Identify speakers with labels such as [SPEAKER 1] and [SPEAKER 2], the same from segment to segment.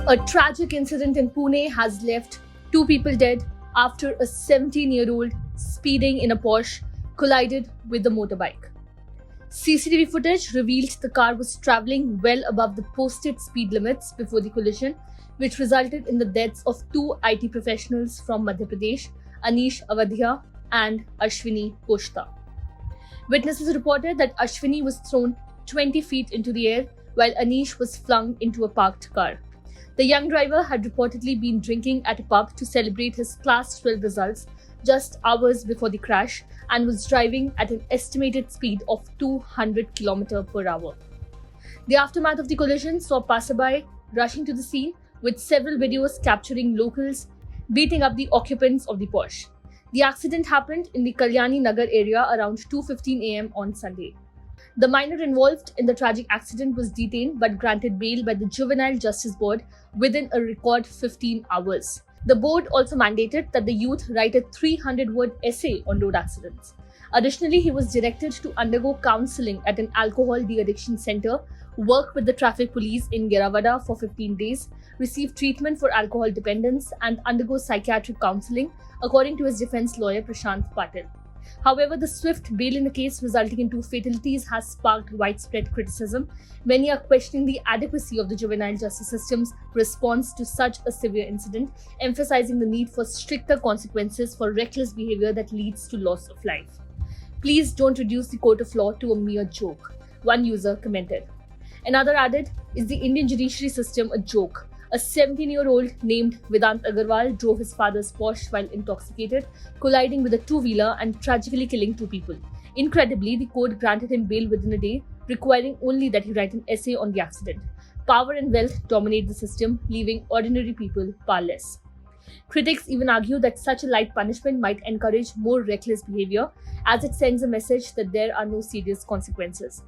[SPEAKER 1] A tragic incident in Pune has left two people dead after a 17-year-old speeding in a Porsche collided with a motorbike. CCTV footage revealed the car was traveling well above the posted speed limits before the collision, which resulted in the deaths of two IT professionals from Madhya Pradesh, Anish Avadhia and Ashwini Koshta. Witnesses reported that Ashwini was thrown 20 feet into the air while Anish was flung into a parked car. The young driver had reportedly been drinking at a pub to celebrate his Class 12 results just hours before the crash and was driving at an estimated speed of 200 km per hour. The aftermath of the collision saw passerby rushing to the scene, with several videos capturing locals beating up the occupants of the Porsche. The accident happened in the Kalyani Nagar area around 2:15 a.m. on Sunday. The minor involved in the tragic accident was detained but granted bail by the Juvenile Justice Board within a record 15 hours. The board also mandated that the youth write a 300-word essay on road accidents. Additionally, he was directed to undergo counseling at an alcohol de-addiction center, work with the traffic police in Yerawada for 15 days, receive treatment for alcohol dependence, and undergo psychiatric counseling, according to his defense lawyer Prashant Patil. However, the swift bail in the case resulting in two fatalities has sparked widespread criticism. Many are questioning the adequacy of the juvenile justice system's response to such a severe incident, emphasizing the need for stricter consequences for reckless behavior that leads to loss of life. Please don't reduce the court of law to a mere joke, one user commented. Another added, is the Indian judiciary system a joke? A 17-year-old named Vedant Agarwal drove his father's Porsche while intoxicated, colliding with a two-wheeler and tragically killing two people. Incredibly, the court granted him bail within a day, requiring only that he write an essay on the accident. Power and wealth dominate the system, leaving ordinary people powerless. Critics even argue that such a light punishment might encourage more reckless behavior, as it sends a message that there are no serious consequences.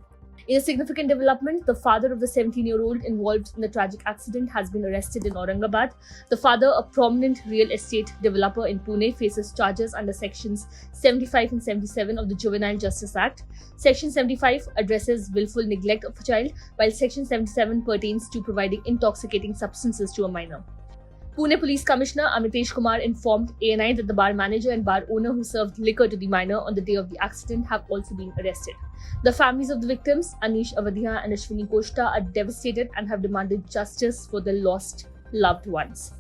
[SPEAKER 1] In a significant development, the father of the 17-year-old involved in the tragic accident has been arrested in Aurangabad. The father, a prominent real estate developer in Pune, faces charges under Sections 75 and 77 of the Juvenile Justice Act. Section 75 addresses willful neglect of a child, while Section 77 pertains to providing intoxicating substances to a minor. Pune Police Commissioner Amitesh Kumar informed ANI that the bar manager and bar owner who served liquor to the minor on the day of the accident have also been arrested. The families of the victims, Anish Avadhia and Ashwini Koshta, are devastated and have demanded justice for their lost loved ones.